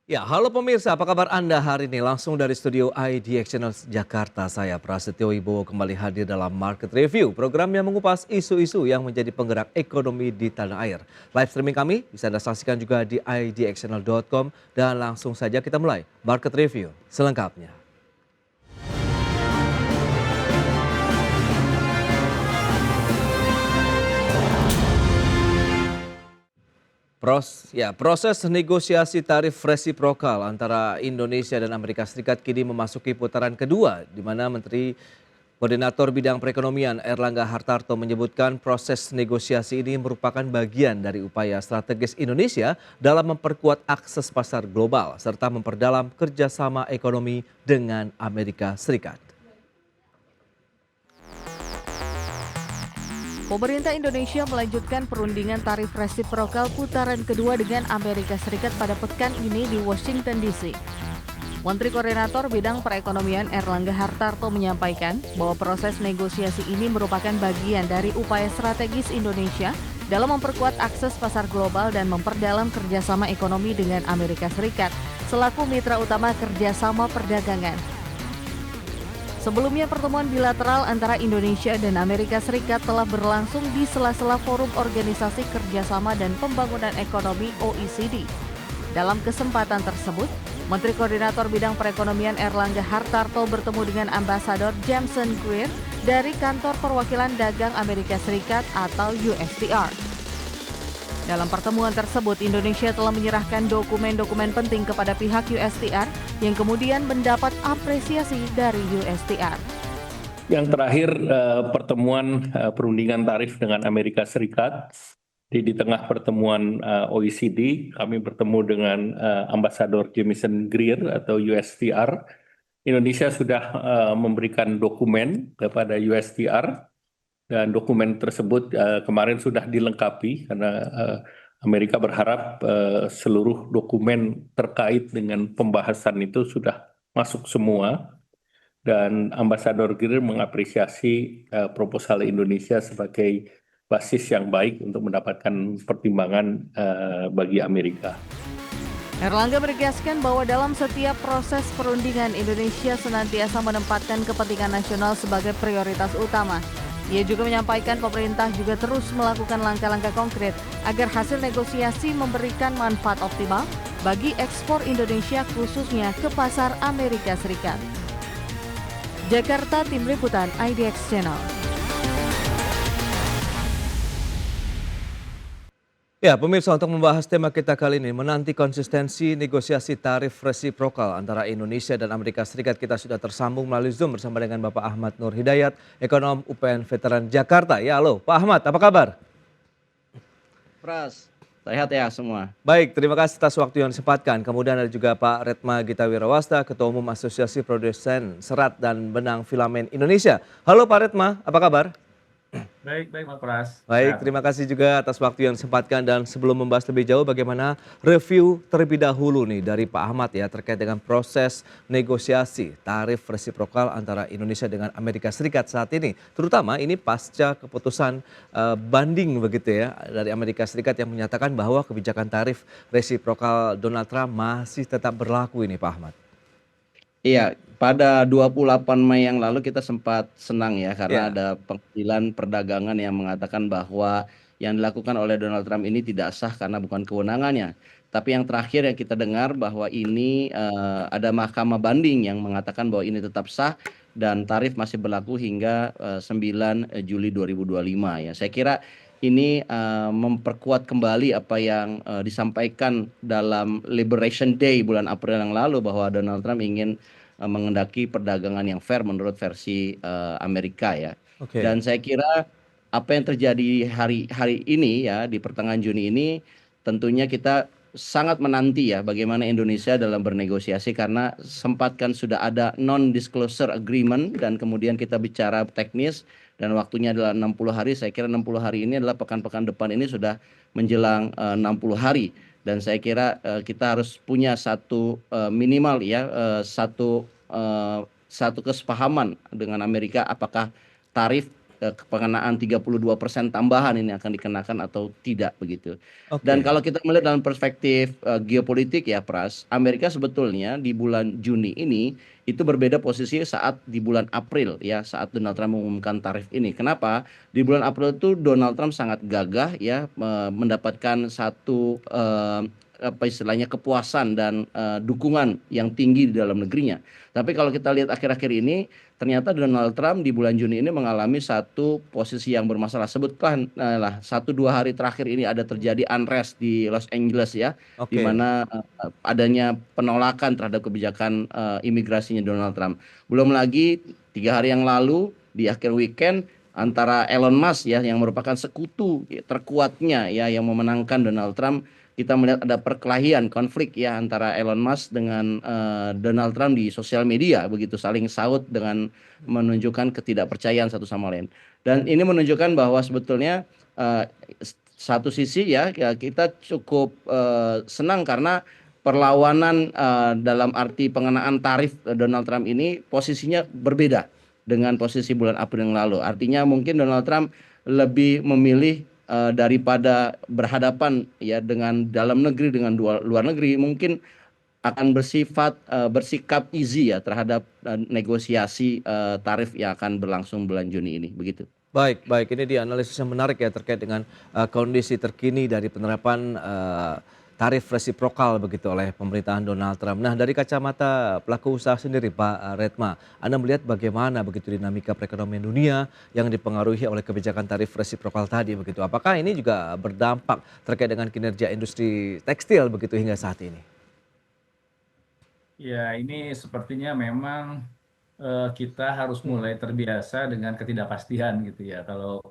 Ya, halo pemirsa, apa kabar Anda hari ini? Langsung dari studio IDX Channel Jakarta, saya Prasetyo Wibowo kembali hadir dalam Market Review, program yang mengupas isu-isu yang menjadi penggerak ekonomi di tanah air. Live streaming kami bisa Anda saksikan juga di idxchannel.com dan langsung saja kita mulai Market Review selengkapnya. Proses negosiasi tarif resiprokal antara Indonesia dan Amerika Serikat kini memasuki putaran kedua, di mana Menteri Koordinator Bidang Perekonomian Erlangga Hartarto menyebutkan proses negosiasi ini merupakan bagian dari upaya strategis Indonesia dalam memperkuat akses pasar global serta memperdalam kerjasama ekonomi dengan Amerika Serikat. Pemerintah Indonesia melanjutkan perundingan tarif resiprokal putaran kedua dengan Amerika Serikat pada pekan ini di Washington DC. Menteri Koordinator Bidang Perekonomian Erlangga Hartarto menyampaikan bahwa proses negosiasi ini merupakan bagian dari upaya strategis Indonesia dalam memperkuat akses pasar global dan memperdalam kerjasama ekonomi dengan Amerika Serikat selaku mitra utama kerjasama perdagangan. Sebelumnya pertemuan bilateral antara Indonesia dan Amerika Serikat telah berlangsung di sela-sela forum Organisasi Kerjasama dan Pembangunan Ekonomi OECD. Dalam kesempatan tersebut, Menteri Koordinator Bidang Perekonomian Erlangga Hartarto bertemu dengan Ambasador Jameson Greer dari Kantor Perwakilan Dagang Amerika Serikat atau USTR. Dalam pertemuan tersebut, Indonesia telah menyerahkan dokumen-dokumen penting kepada pihak USTR yang kemudian mendapat apresiasi dari USTR. Yang terakhir pertemuan perundingan tarif dengan Amerika Serikat. Di tengah pertemuan OECD, kami bertemu dengan Ambasador Jameson Greer atau USTR. Indonesia sudah memberikan dokumen kepada USTR. Dan dokumen tersebut kemarin sudah dilengkapi karena Amerika berharap seluruh dokumen terkait dengan pembahasan itu sudah masuk semua. Dan Ambasador Greer mengapresiasi proposal Indonesia sebagai basis yang baik untuk mendapatkan pertimbangan bagi Amerika. Erlangga menegaskan bahwa dalam setiap proses perundingan Indonesia senantiasa menempatkan kepentingan nasional sebagai prioritas utama. Ia juga menyampaikan pemerintah juga terus melakukan langkah-langkah konkret agar hasil negosiasi memberikan manfaat optimal bagi ekspor Indonesia khususnya ke pasar Amerika Serikat. Jakarta, Tim Liputan IDX Channel. Ya, pemirsa, untuk membahas tema kita kali ini, menanti konsistensi negosiasi tarif resiprokal antara Indonesia dan Amerika Serikat, kita sudah tersambung melalui Zoom bersama dengan Bapak Ahmad Nur Hidayat, ekonom UPN Veteran Jakarta. Ya, halo Pak Ahmad, apa kabar? Pras, sehat ya semua. Baik, terima kasih atas waktu yang disempatkan. Kemudian ada juga Pak Retma Gita Wirawasta, Ketua Umum Asosiasi Produsen Serat dan Benang Filamen Indonesia. Halo Pak Retma, apa kabar? Baik, Mas Pras. Baik, terima kasih juga atas waktu yang disempatkan, dan sebelum membahas lebih jauh bagaimana review terlebih dahulu nih dari Pak Ahmad ya terkait dengan proses negosiasi tarif resiprokal antara Indonesia dengan Amerika Serikat saat ini. Terutama ini pasca keputusan banding begitu ya dari Amerika Serikat yang menyatakan bahwa kebijakan tarif resiprokal Donald Trump masih tetap berlaku ini Pak Ahmad. Iya, pada 28 Mei yang lalu kita sempat senang ya karena Ya. ada pengadilan perdagangan yang mengatakan bahwa yang dilakukan oleh Donald Trump ini tidak sah karena bukan kewenangannya. Tapi yang terakhir yang kita dengar bahwa ini ada mahkamah banding yang mengatakan bahwa ini tetap sah dan tarif masih berlaku hingga 9 Juli 2025 ya. Saya kira ini memperkuat kembali apa yang disampaikan dalam Liberation Day bulan April yang lalu bahwa Donald Trump ingin mengendaki perdagangan yang fair menurut versi Amerika ya. Oke. Dan saya kira apa yang terjadi hari ini ya di pertengahan Juni ini tentunya kita sangat menanti ya bagaimana Indonesia dalam bernegosiasi karena sempatkan sudah ada non-disclosure agreement dan kemudian kita bicara teknis dan waktunya adalah 60 hari. Saya kira 60 hari ini adalah pekan-pekan depan ini sudah menjelang 60 hari. Dan saya kira kita harus punya satu minimal ya satu kesepahaman dengan Amerika apakah tarif pengenaan 32% tambahan ini akan dikenakan atau tidak begitu. Dan Oke. kalau kita melihat dalam perspektif geopolitik ya Pras, Amerika sebetulnya di bulan Juni ini itu berbeda posisi saat di bulan April ya, saat Donald Trump mengumumkan tarif ini. Kenapa? Di bulan April itu Donald Trump sangat gagah ya, mendapatkan satu apa istilahnya kepuasan dan dukungan yang tinggi di dalam negerinya. Tapi kalau kita lihat akhir-akhir ini, ternyata Donald Trump di bulan Juni ini mengalami satu posisi yang bermasalah. Sebutkan lah 1-2 hari terakhir ini ada terjadi unrest di Los Angeles ya, di Oke. mana adanya penolakan terhadap kebijakan imigrasinya Donald Trump. Belum lagi 3 hari yang lalu di akhir weekend antara Elon Musk ya yang merupakan sekutu terkuatnya ya yang memenangkan Donald Trump, kita melihat ada perkelahian konflik ya antara Elon Musk dengan Donald Trump di sosial media, begitu saling saut dengan menunjukkan ketidakpercayaan satu sama lain. Dan ini menunjukkan bahwa sebetulnya eh, satu sisi ya kita cukup senang karena perlawanan dalam arti pengenaan tarif Donald Trump ini posisinya berbeda dengan posisi bulan April yang lalu. Artinya mungkin Donald Trump lebih memilih daripada berhadapan ya dengan dalam negeri dengan luar negeri, mungkin akan bersikap easy ya terhadap negosiasi tarif yang akan berlangsung bulan Juni ini begitu. Baik, baik. Ini dianalisis yang menarik ya terkait dengan kondisi terkini dari penerapan tarif resiprokal begitu oleh pemerintahan Donald Trump. Nah, dari kacamata pelaku usaha sendiri, Pak Retma, Anda melihat bagaimana begitu dinamika perekonomian dunia yang dipengaruhi oleh kebijakan tarif resiprokal tadi begitu? Apakah ini juga berdampak terkait dengan kinerja industri tekstil begitu hingga saat ini? Ya, ini sepertinya memang kita harus mulai terbiasa dengan ketidakpastian gitu ya. Kalau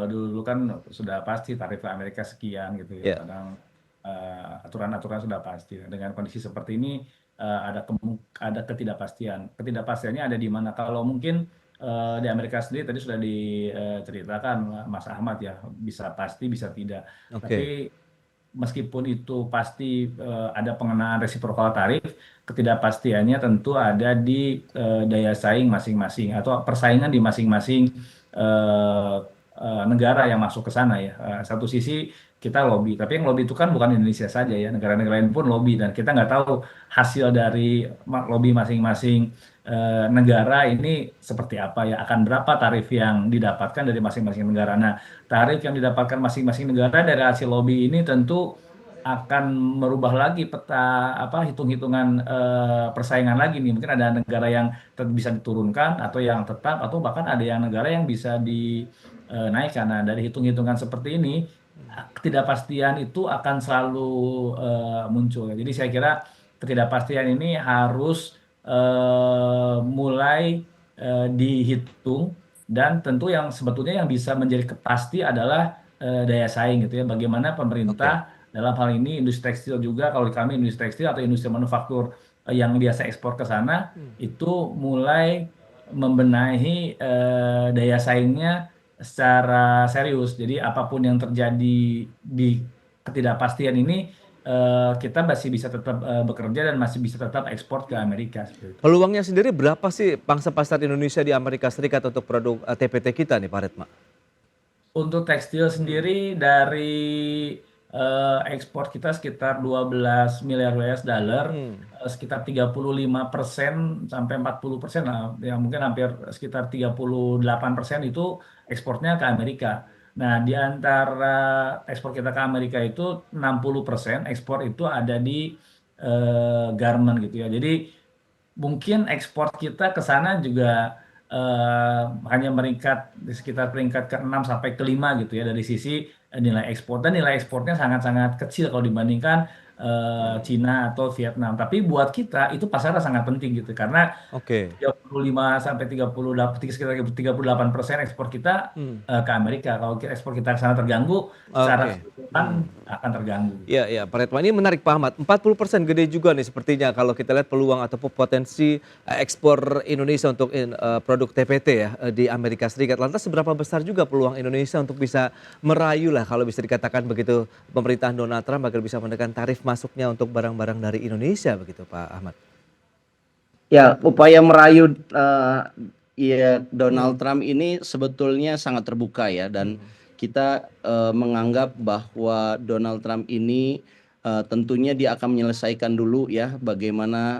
dulu kan sudah pasti tarif Amerika sekian gitu ya. Ya, Kadang aturan-aturan sudah pasti. Nah, dengan kondisi seperti ini ada ketidakpastian. Ketidakpastiannya ada di mana? Kalau mungkin di Amerika sendiri tadi sudah diceritakan Mas Ahmad ya, bisa pasti bisa tidak. oke. Tapi meskipun itu pasti ada pengenaan resiprokal tarif, ketidakpastiannya tentu ada di daya saing masing-masing atau persaingan di masing-masing eh, negara yang masuk ke sana ya. Satu sisi kita lobby, tapi yang lobby itu kan bukan Indonesia saja ya, negara-negara lain pun lobby dan kita nggak tahu hasil dari lobby masing-masing negara ini seperti apa ya, akan berapa tarif yang didapatkan dari masing-masing negara. Nah, tarif yang didapatkan masing-masing negara dari hasil lobby ini tentu akan merubah lagi peta apa hitung-hitungan persaingan lagi nih. Mungkin ada negara yang bisa diturunkan atau yang tetap atau bahkan ada yang negara yang bisa dinaikkan. Nah, dari hitung-hitungan seperti ini ketidakpastian itu akan selalu muncul. Jadi saya kira ketidakpastian ini harus mulai dihitung dan tentu yang sebetulnya yang bisa menjadi pasti adalah daya saing gitu ya. Bagaimana Oke. pemerintah dalam hal ini industri tekstil juga, kalau kami industri tekstil atau industri manufaktur yang biasa ekspor ke sana itu mulai membenahi daya saingnya secara serius. Jadi apapun yang terjadi di ketidakpastian ini kita masih bisa tetap bekerja dan masih bisa tetap ekspor ke Amerika seperti itu. Peluangnya sendiri berapa sih pangsa pasar Indonesia di Amerika Serikat untuk produk TPT kita nih, Pak Retma? Untuk tekstil sendiri dari ekspor kita sekitar 12 miliar US dollar, Hmm, sekitar 35% sampai 40% lah, ya mungkin hampir sekitar 38% itu ekspornya ke Amerika. Nah, di antara ekspor kita ke Amerika itu 60% ekspor itu ada di garment gitu ya. Jadi mungkin ekspor kita ke sana juga hanya meningkat di sekitar peringkat ke-6 sampai ke-5 gitu ya dari sisi nilai ekspor, dan nilai ekspornya sangat-sangat kecil kalau dibandingkan Cina atau Vietnam. Tapi buat kita itu pasarnya sangat penting gitu karena oke. 35 sampai 38 sekitar 38% ekspor kita Hmm, ke Amerika. Kalau ekspor kita ke sana terganggu, secara oke. keseluruhan akan terganggu. Iya, iya, Pak Retma, ini menarik Pak Ahmad. 40% gede juga nih sepertinya kalau kita lihat peluang ataupun potensi ekspor Indonesia untuk produk TPT ya di Amerika Serikat. Lantas seberapa besar juga peluang Indonesia untuk bisa merayu lah kalau bisa dikatakan begitu pemerintahan Donald Trump agar bisa menekan tarif masuknya untuk barang-barang dari Indonesia begitu Pak Ahmad? Ya, upaya merayu Iya, Donald Trump ini sebetulnya sangat terbuka ya, dan kita menganggap bahwa Donald Trump ini tentunya dia akan menyelesaikan dulu ya bagaimana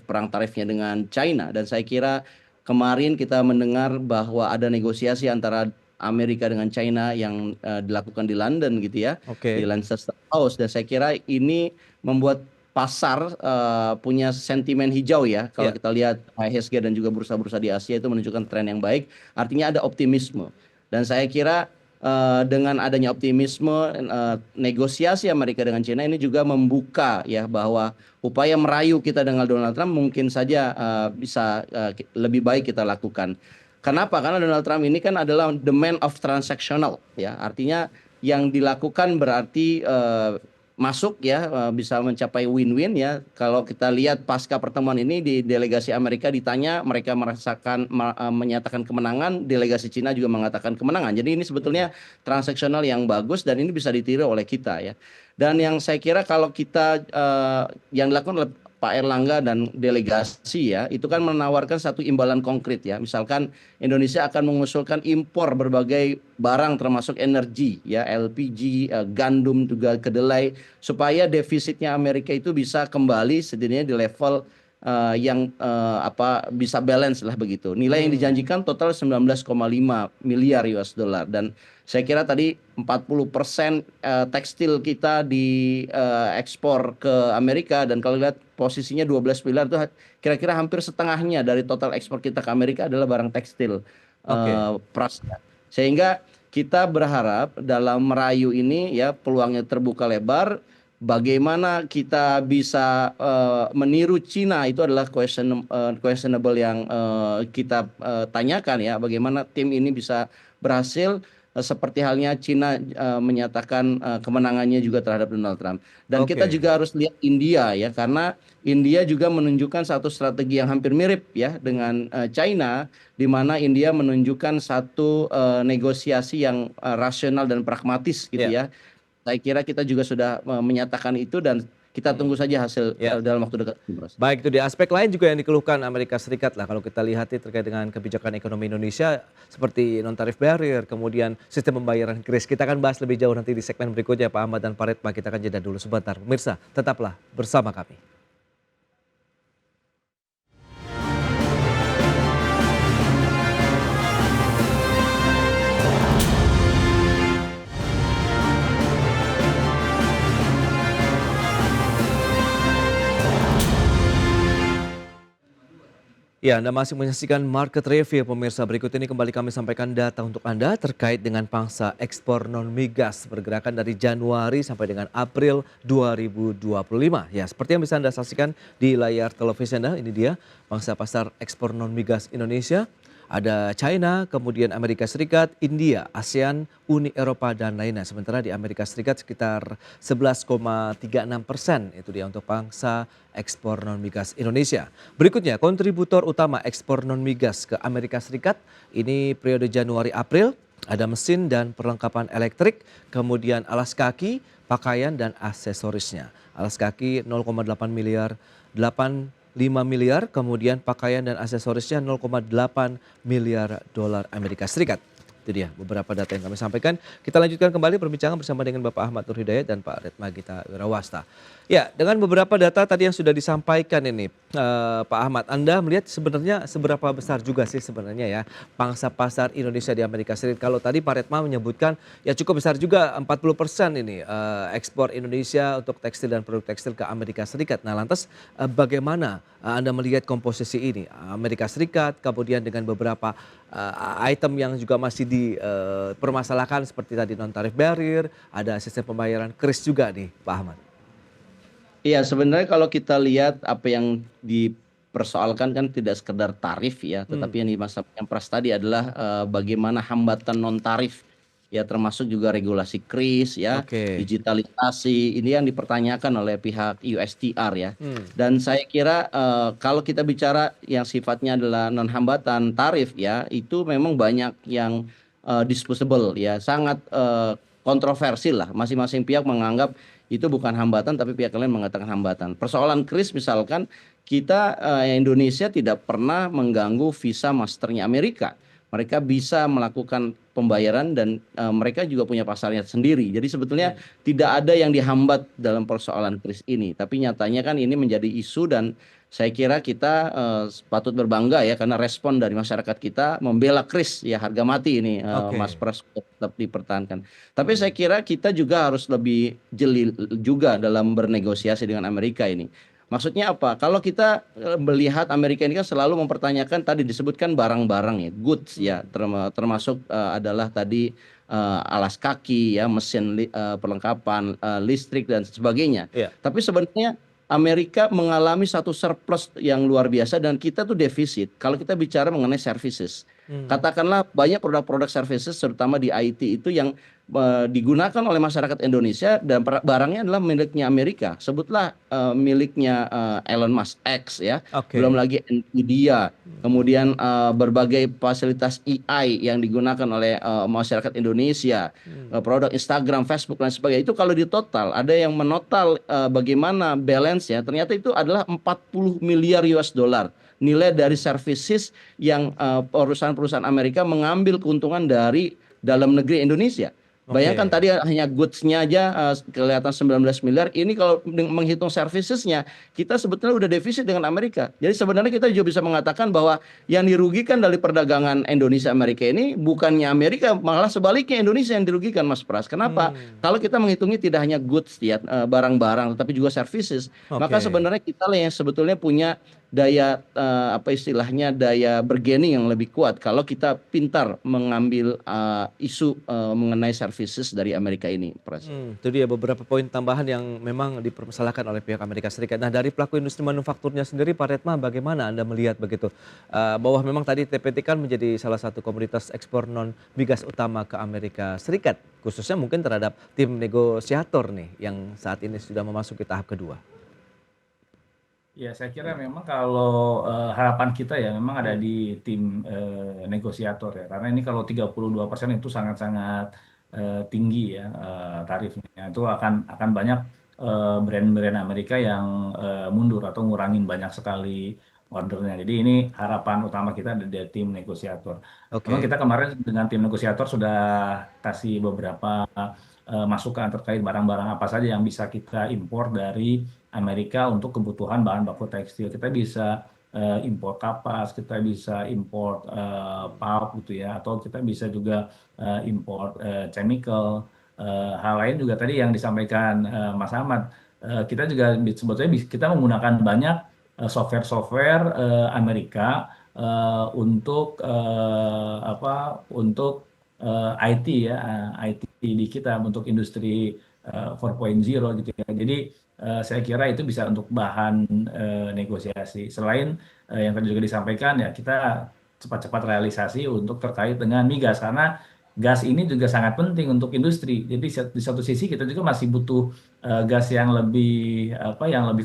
perang tarifnya dengan China, dan saya kira kemarin kita mendengar bahwa ada negosiasi antara Amerika dengan China yang dilakukan di London gitu ya, di Oke. Lancaster House, dan saya kira ini membuat pasar punya sentimen hijau ya. Kalau Ya. kita lihat IHSG dan juga bursa-bursa di Asia itu menunjukkan tren yang baik, artinya ada optimisme. Dan saya kira dengan adanya optimisme, negosiasi Amerika dengan China ini juga membuka ya bahwa upaya merayu kita dengan Donald Trump mungkin saja bisa lebih baik kita lakukan. Kenapa? Karena Donald Trump ini kan adalah the man of transactional ya. Artinya yang dilakukan berarti masuk ya, bisa mencapai win-win ya. Kalau kita lihat pasca pertemuan ini di delegasi Amerika ditanya, mereka menyatakan kemenangan, delegasi Cina juga mengatakan kemenangan. Jadi ini sebetulnya transaksional yang bagus dan ini bisa ditiru oleh kita ya. Dan yang saya kira kalau kita yang dilakukan oleh Pak Erlangga dan delegasi ya, itu kan menawarkan satu imbalan konkret ya. Misalkan Indonesia akan mengusulkan impor berbagai barang termasuk energi ya, LPG, gandum juga kedelai, supaya defisitnya Amerika itu bisa kembali setidaknya di level yang bisa balance lah begitu. Nilai yang dijanjikan total 19,5 miliar US dollar, dan saya kira tadi 40% tekstil kita di ekspor ke Amerika, dan kalau lihat posisinya 12 miliar itu kira-kira hampir setengahnya dari total ekspor kita ke Amerika adalah barang tekstil Oke. Prasta. Sehingga kita berharap dalam merayu ini ya peluangnya terbuka lebar. Bagaimana kita bisa meniru Cina itu adalah questionable yang kita tanyakan ya. Bagaimana tim ini bisa berhasil seperti halnya Cina menyatakan kemenangannya juga terhadap Donald Trump. Dan kita Oke. juga harus lihat India ya, karena India juga menunjukkan satu strategi yang hampir mirip ya dengan China, di mana India menunjukkan satu negosiasi yang rasional dan pragmatis gitu Ya. ya. Saya kira kita juga sudah menyatakan itu, dan kita tunggu saja hasil Ya. dalam waktu dekat. Baik, itu di aspek lain juga yang dikeluhkan Amerika Serikat lah kalau kita lihat terkait dengan kebijakan ekonomi Indonesia seperti non tarif barrier, kemudian sistem pembayaran kris. Kita akan bahas lebih jauh nanti di segmen berikutnya Pak Ahmad dan Pak Retma. Kita akan jeda dulu sebentar. Pemirsa, tetaplah bersama kami. Ya, Anda masih menyaksikan Market Review pemirsa. Berikut ini kembali kami sampaikan data untuk Anda terkait dengan pangsa ekspor non-migas pergerakan dari Januari sampai dengan April 2025. Ya, seperti yang bisa Anda saksikan di layar televisi Anda, ini dia pangsa pasar ekspor non-migas Indonesia. Ada China, kemudian Amerika Serikat, India, ASEAN, Uni Eropa, dan lainnya. Sementara di Amerika Serikat sekitar 11,36% itu dia untuk pangsa ekspor non-migas Indonesia. Berikutnya, kontributor utama ekspor non-migas ke Amerika Serikat, ini periode Januari-April, ada mesin dan perlengkapan elektrik, kemudian alas kaki, pakaian, dan aksesorisnya. Alas kaki 0,8 miliar, 5 miliar, kemudian pakaian dan aksesorisnya 0,8 miliar dolar Amerika Serikat. Itu dia beberapa data yang kami sampaikan. Kita lanjutkan kembali perbincangan bersama dengan Bapak Ahmad Nur Hidayat dan Pak Retma Gita Wirawasta. Ya, dengan beberapa data tadi yang sudah disampaikan ini, Pak Ahmad, Anda melihat sebenarnya seberapa besar juga sih sebenarnya ya pangsa pasar Indonesia di Amerika Serikat. Kalau tadi Pak Retma menyebutkan ya cukup besar juga 40% ini ekspor Indonesia untuk tekstil dan produk tekstil ke Amerika Serikat. Nah, lantas bagaimana Anda melihat komposisi ini? Amerika Serikat kemudian dengan beberapa item yang juga masih dipermasalahkan seperti tadi non tarif barrier, ada sistem pembayaran kris juga nih, Pak Ahmad. Iya, sebenarnya kalau kita lihat apa yang dipersoalkan kan tidak sekedar tarif ya, tetapi yang pras tadi adalah bagaimana hambatan non tarif ya, termasuk juga regulasi kris ya, Oke. digitalisasi, ini yang dipertanyakan oleh pihak USTR ya. Dan saya kira kalau kita bicara yang sifatnya adalah non hambatan tarif ya, itu memang banyak yang disposable ya, sangat kontroversi lah. Masing-masing pihak menganggap itu bukan hambatan, tapi pihak lain mengatakan hambatan. Persoalan kris misalkan kita Indonesia tidak pernah mengganggu visa masternya Amerika. Mereka bisa melakukan pembayaran dan mereka juga punya pasalnya sendiri. Jadi sebetulnya tidak ada yang dihambat dalam persoalan kris ini. Tapi nyatanya kan ini menjadi isu dan saya kira kita patut berbangga ya karena respon dari masyarakat kita membela kris ya harga mati ini Oke. Mas Pras tetap dipertahankan. Tapi saya kira kita juga harus lebih jeli juga dalam bernegosiasi dengan Amerika ini. Maksudnya apa? Kalau kita melihat Amerika ini kan selalu mempertanyakan tadi disebutkan barang-barang ya, goods ya, termasuk adalah tadi alas kaki ya, mesin perlengkapan listrik dan sebagainya. Iya. Tapi sebenarnya Amerika mengalami satu surplus yang luar biasa dan kita tuh defisit. Kalau kita bicara mengenai services, katakanlah banyak produk-produk services terutama di IT itu yang digunakan oleh masyarakat Indonesia dan barangnya adalah miliknya Amerika. Sebutlah miliknya Elon Musk X ya, Oke. belum lagi Nvidia, kemudian berbagai fasilitas AI yang digunakan oleh masyarakat Indonesia, produk Instagram, Facebook dan sebagainya. Itu kalau di total ada yang menotal bagaimana balance ya, ternyata itu adalah 40 miliar US dollar nilai dari services yang perusahaan-perusahaan Amerika mengambil keuntungan dari dalam negeri Indonesia. Bayangkan tadi hanya goods-nya aja kelihatan 19 miliar. Ini kalau menghitung services-nya, kita sebetulnya udah defisit dengan Amerika. Jadi sebenarnya kita juga bisa mengatakan bahwa yang dirugikan dari perdagangan Indonesia-Amerika ini bukannya Amerika, malah sebaliknya Indonesia yang dirugikan, Mas Pras. Kenapa? Kalau kita menghitungnya tidak hanya goods ya, barang-barang, tetapi juga services. Maka sebenarnya kita lah yang sebetulnya punya daya apa istilahnya daya bargaining yang lebih kuat kalau kita pintar mengambil isu mengenai services dari Amerika ini, Pras. Itu dia beberapa poin tambahan yang memang dipermasalahkan oleh pihak Amerika Serikat. Nah, dari pelaku industri manufakturnya sendiri, Pak Redma, bagaimana Anda melihat begitu bahwa memang tadi TPT kan menjadi salah satu komoditas ekspor non migas utama ke Amerika Serikat, khususnya mungkin terhadap tim negosiator nih yang saat ini sudah memasuki tahap kedua. Ya, saya kira memang kalau harapan kita ya memang ada di tim negosiator ya. Karena ini kalau 32% itu sangat-sangat tinggi ya tarifnya. Itu akan banyak brand-brand Amerika yang mundur atau ngurangin banyak sekali ordernya. Jadi ini harapan utama kita ada di tim negosiator. Memang kita kemarin dengan tim negosiator sudah kasih beberapa masukan terkait barang-barang apa saja yang bisa kita impor dari Amerika untuk kebutuhan bahan baku tekstil. Kita bisa impor kapas, kita bisa impor pulp gitu ya, atau kita bisa juga impor chemical. Hal lain juga tadi yang disampaikan Mas Ahmad, kita juga sebetulnya kita menggunakan banyak software Amerika untuk IT ya, IT di kita untuk industri 4.0 gitu ya. Jadi saya kira itu bisa untuk bahan negosiasi. Selain yang tadi juga disampaikan ya, kita cepat-cepat realisasi untuk terkait dengan migas karena gas ini juga sangat penting untuk industri. Jadi di satu sisi kita juga masih butuh gas yang lebih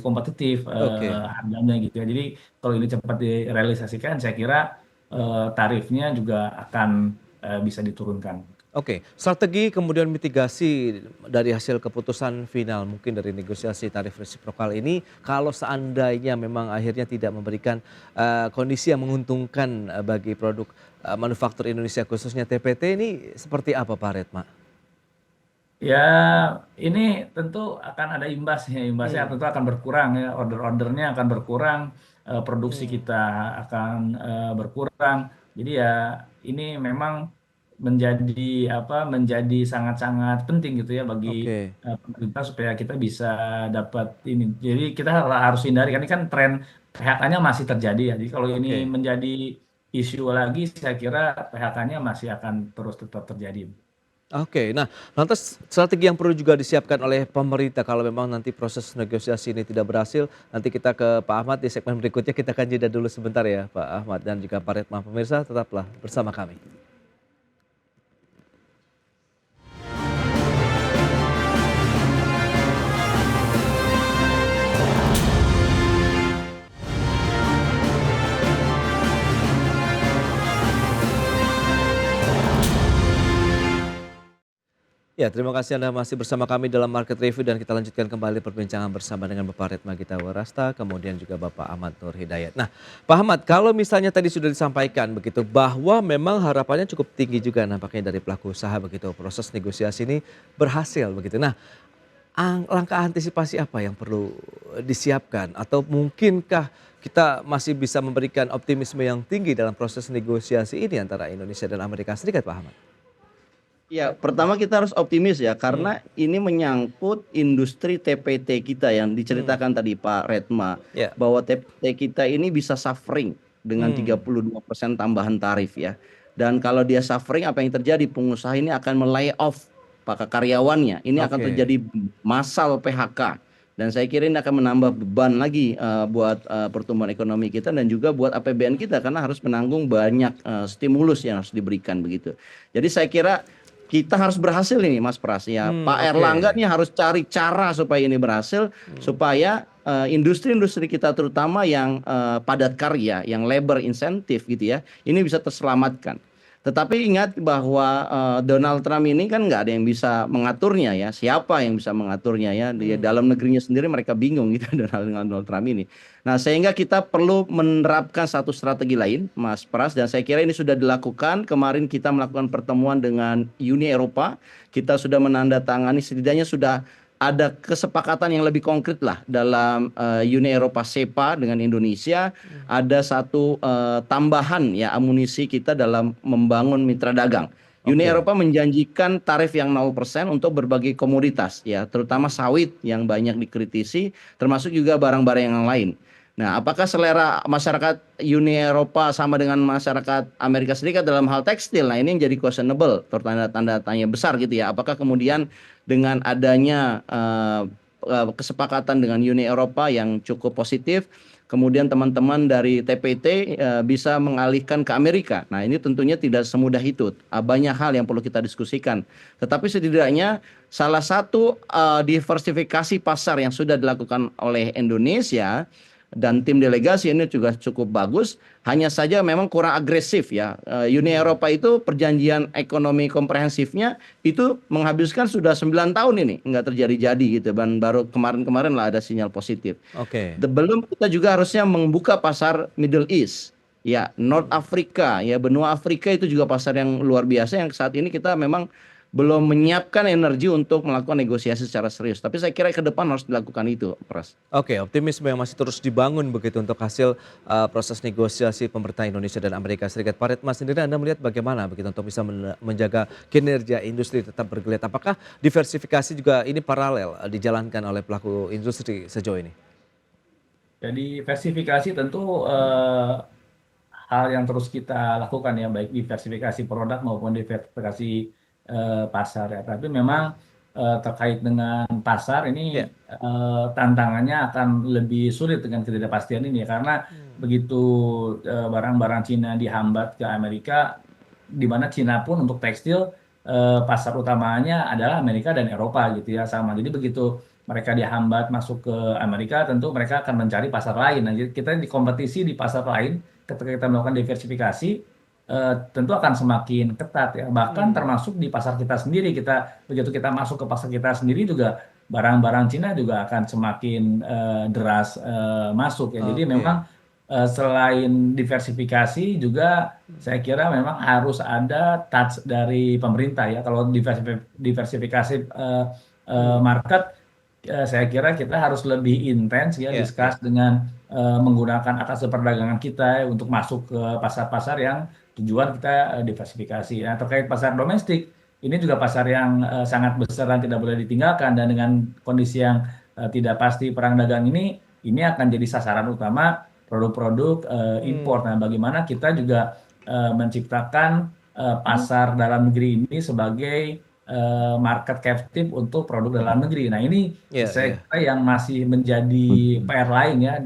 kompetitif harganya gitu ya. Jadi kalau ini cepat direalisasikan, saya kira tarifnya juga akan bisa diturunkan. Oke, strategi kemudian mitigasi dari hasil keputusan final mungkin dari negosiasi tarif resiprokal ini kalau seandainya memang akhirnya tidak memberikan kondisi yang menguntungkan bagi produk manufaktur Indonesia khususnya TPT ini seperti apa, Pak Redma? Ya, ini tentu akan ada imbasnya. Imbasnya tentu akan berkurang ya, order-ordernya akan berkurang, produksi kita akan berkurang. Jadi ya ini memang menjadi sangat-sangat penting gitu ya bagi pemerintah supaya kita bisa dapat ini. Jadi kita harus hindari kan ini kan tren PHK-nya masih terjadi ya. Jadi kalau ini menjadi isu lagi, saya kira PHK-nya masih akan terus tetap terjadi. Oke, nah lantas strategi yang perlu juga disiapkan oleh pemerintah kalau memang nanti proses negosiasi ini tidak berhasil, nanti kita ke Pak Ahmad di segmen berikutnya. Kita akan jeda dulu sebentar ya Pak Ahmad dan juga Pak Redma. Pemirsa tetaplah bersama kami. Ya, terima kasih Anda masih bersama kami dalam Market Review dan kita lanjutkan kembali perbincangan bersama dengan Bapak Retma Gita Warasta, kemudian juga Bapak Ahmad Nur Hidayat. Nah, Pak Ahmad, kalau misalnya tadi sudah disampaikan begitu bahwa memang harapannya cukup tinggi juga nampaknya dari pelaku usaha begitu proses negosiasi ini berhasil begitu. Nah, langkah antisipasi apa yang perlu disiapkan atau mungkinkah kita masih bisa memberikan optimisme yang tinggi dalam proses negosiasi ini antara Indonesia dan Amerika Serikat, Pak Ahmad? Ya, pertama kita harus optimis ya, karena ini menyangkut industri TPT kita yang diceritakan tadi Pak Retma, Ya. bahwa TPT kita ini bisa suffering dengan 32% tambahan tarif ya. Dan kalau dia suffering, apa yang terjadi? Pengusaha ini akan melay off para karyawannya. Ini akan Oke. terjadi massal PHK. Dan saya kira ini akan menambah beban lagi buat pertumbuhan ekonomi kita dan juga buat APBN kita, karena harus menanggung banyak stimulus yang harus diberikan begitu. Jadi saya kira kita harus berhasil ini Mas Pras ya. Pak Oke. Erlangga nih harus cari cara supaya ini berhasil, supaya industri-industri kita terutama yang padat karya, yang labor insentif gitu ya, ini bisa terselamatkan. Tetapi ingat bahwa Donald Trump ini kan nggak ada yang bisa mengaturnya ya. Siapa yang bisa mengaturnya ya? Di dalam negerinya sendiri mereka bingung gitu Donald Trump ini. Nah, sehingga kita perlu menerapkan satu strategi lain, Mas Pras, dan saya kira ini sudah dilakukan. Kemarin kita melakukan pertemuan dengan Uni Eropa. Kita sudah menandatangani, setidaknya sudah ada kesepakatan yang lebih konkret lah dalam Uni Eropa SEPA dengan Indonesia. Ada satu tambahan ya amunisi kita dalam membangun mitra dagang. Uni Oke. Eropa menjanjikan tarif yang 0% untuk berbagai komoditas ya, terutama sawit yang banyak dikritisi, termasuk juga barang-barang yang lain. Nah, apakah selera masyarakat Uni Eropa sama dengan masyarakat Amerika Serikat dalam hal tekstil? Nah, ini yang jadi questionable, tanda tanya besar gitu ya. Apakah kemudian dengan adanya kesepakatan dengan Uni Eropa yang cukup positif, kemudian teman-teman dari TPT bisa mengalihkan ke Amerika. Nah, ini tentunya tidak semudah itu. Banyak hal yang perlu kita diskusikan. Tetapi setidaknya salah satu diversifikasi pasar yang sudah dilakukan oleh Indonesia dan tim delegasi ini juga cukup bagus. Hanya saja memang kurang agresif ya. Uni Eropa itu perjanjian ekonomi komprehensifnya itu menghabiskan sudah 9 tahun ini nggak terjadi-jadi gitu. Dan baru kemarin-kemarin lah ada sinyal positif. Oke. Belum kita juga harusnya membuka pasar Middle East. Ya, North Africa, ya benua Afrika itu juga pasar yang luar biasa yang saat ini kita memang belum menyiapkan energi untuk melakukan negosiasi secara serius. Tapi saya kira ke depan harus dilakukan itu, Pras. Oke, optimisme yang masih terus dibangun begitu untuk hasil proses negosiasi pemerintah Indonesia dan Amerika Serikat. Pak Retma sendiri Anda melihat bagaimana begitu untuk bisa menjaga kinerja industri tetap bergeliat? Apakah diversifikasi juga ini paralel dijalankan oleh pelaku industri sejauh ini? Jadi diversifikasi tentu hal yang terus kita lakukan ya, baik diversifikasi produk maupun diversifikasi pasar ya. Tapi memang terkait dengan pasar ini Ya. tantangannya akan lebih sulit dengan ketidakpastian ini ya, karena begitu barang-barang Cina dihambat ke Amerika, di mana Cina pun untuk tekstil pasar utamanya adalah Amerika dan Eropa gitu ya, sama. Jadi begitu mereka dihambat masuk ke Amerika, tentu mereka akan mencari pasar lain. Nah, jadi kita di kompetisi di pasar lain ketika kita melakukan diversifikasi tentu akan semakin ketat ya. Bahkan termasuk di pasar kita sendiri, begitu kita masuk ke pasar kita sendiri juga barang-barang Cina juga akan semakin deras masuk ya. Jadi Oke. memang selain diversifikasi juga saya kira memang harus ada touch dari pemerintah ya. Kalau diversifikasi market, saya kira kita harus lebih intens ya Ya, discuss dengan menggunakan atas perdagangan kita ya, untuk masuk ke pasar-pasar yang tujuan kita diversifikasi. Nah, terkait pasar domestik, ini juga pasar yang sangat besar dan tidak boleh ditinggalkan. Dan dengan kondisi yang tidak pasti perang dagang ini akan jadi sasaran utama produk-produk impor. Nah, bagaimana kita juga menciptakan pasar dalam negeri ini sebagai market captive untuk produk dalam negeri. Nah, ini saya kira yang masih menjadi PR lain ya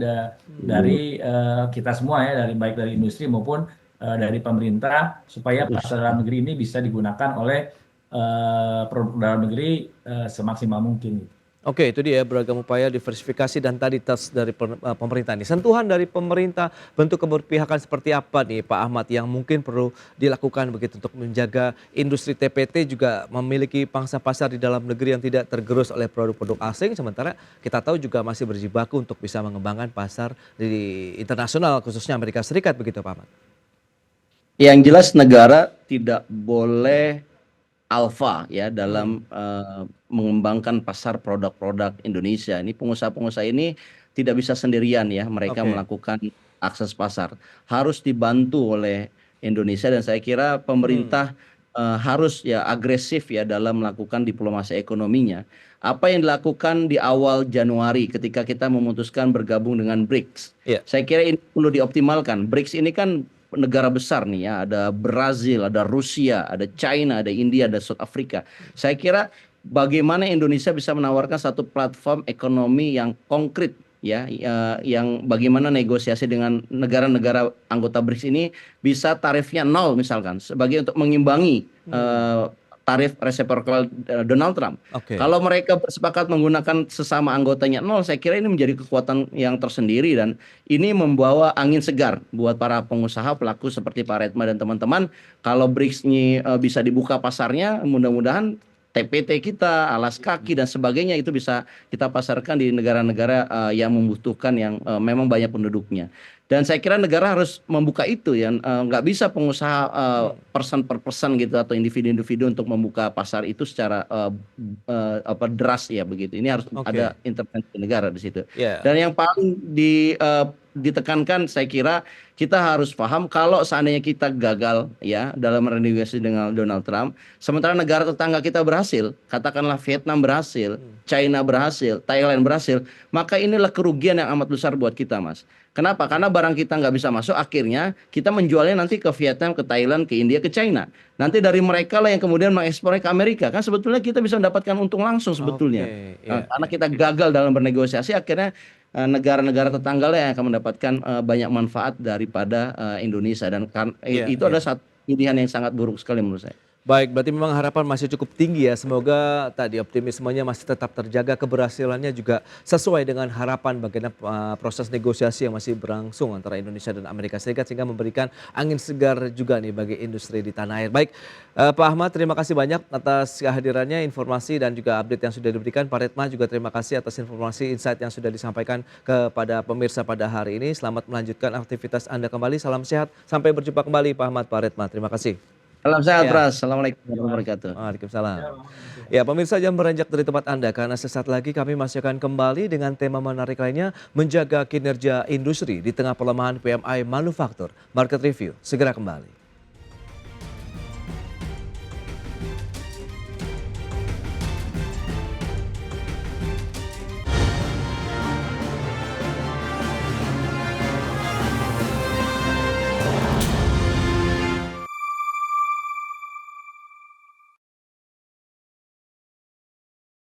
dari kita semua ya, baik dari industri maupun dari pemerintah, supaya pasar dalam negeri ini bisa digunakan oleh produk dalam negeri semaksimal mungkin. Oke, itu dia beragam upaya diversifikasi dan tadi tes dari pemerintah ini. Sentuhan dari pemerintah, bentuk keberpihakan seperti apa nih Pak Ahmad yang mungkin perlu dilakukan begitu untuk menjaga industri TPT juga memiliki pangsa pasar di dalam negeri yang tidak tergerus oleh produk-produk asing, sementara kita tahu juga masih berjibaku untuk bisa mengembangkan pasar di internasional khususnya Amerika Serikat begitu Pak Ahmad. Yang jelas negara tidak boleh alfa ya dalam mengembangkan pasar produk-produk Indonesia. Ini pengusaha-pengusaha ini tidak bisa sendirian ya mereka Oke. melakukan akses pasar. Harus dibantu oleh Indonesia dan saya kira pemerintah harus ya agresif ya dalam melakukan diplomasi ekonominya. Apa yang dilakukan di awal Januari ketika kita memutuskan bergabung dengan BRICS. Iya. Saya kira ini perlu dioptimalkan. BRICS ini kan negara besar nih ya, ada Brazil, ada Rusia, ada China, ada India, ada South Africa. Saya kira bagaimana Indonesia bisa menawarkan satu platform ekonomi yang konkret ya, yang bagaimana negosiasi dengan negara-negara anggota BRICS ini bisa tarifnya nol misalkan, sebagai untuk mengimbangi tarif resiprokal Donald Trump. Oke. Kalau mereka bersepakat menggunakan sesama anggotanya nol, saya kira ini menjadi kekuatan yang tersendiri dan ini membawa angin segar buat para pengusaha pelaku seperti Pak Redma dan teman-teman. Kalau BRICS ini bisa dibuka pasarnya, mudah-mudahan TPT kita, alas kaki dan sebagainya itu bisa kita pasarkan di negara-negara yang membutuhkan yang memang banyak penduduknya. Dan saya kira negara harus membuka itu ya, nggak bisa pengusaha person per person gitu atau individu-individu untuk membuka pasar itu secara deras ya begitu. Ini harus Oke. ada intervensi negara di situ. Ya. Dan yang paling ditekankan saya kira kita harus paham kalau seandainya kita gagal ya dalam renegosiasi dengan Donald Trump, sementara negara tetangga kita berhasil, katakanlah Vietnam berhasil, China berhasil, Thailand berhasil, maka inilah kerugian yang amat besar buat kita, Mas. Kenapa? Karena barang kita nggak bisa masuk, akhirnya kita menjualnya nanti ke Vietnam, ke Thailand, ke India, ke China. Nanti dari mereka lah yang kemudian mengekspornya ke Amerika. Kan sebetulnya kita bisa mendapatkan untung langsung sebetulnya. Oke, ya. Karena kita gagal dalam bernegosiasi, akhirnya negara-negara tetangga lah yang akan mendapatkan banyak manfaat daripada Indonesia. Dan Iya, itu iya. adalah satu pilihan yang sangat buruk sekali menurut saya. Baik, berarti memang harapan masih cukup tinggi ya. Semoga tadi optimismenya masih tetap terjaga, keberhasilannya juga sesuai dengan harapan bagaimana proses negosiasi yang masih berlangsung antara Indonesia dan Amerika Serikat sehingga memberikan angin segar juga nih bagi industri di tanah air. Baik, Pak Ahmad terima kasih banyak atas kehadirannya, informasi dan juga update yang sudah diberikan. Pak Redma juga terima kasih atas informasi insight yang sudah disampaikan kepada pemirsa pada hari ini. Selamat melanjutkan aktivitas Anda kembali. Salam sehat. Sampai berjumpa kembali Pak Ahmad, Pak Redma. Terima kasih. Salam sehat, Ya. Pras. Assalamualaikum warahmatullahi wabarakatuh. Waalaikumsalam. Ya pemirsa, jangan beranjak dari tempat Anda karena sesaat lagi kami masih akan kembali dengan tema menarik lainnya, menjaga kinerja industri di tengah pelemahan PMI manufaktur. Market Review segera kembali.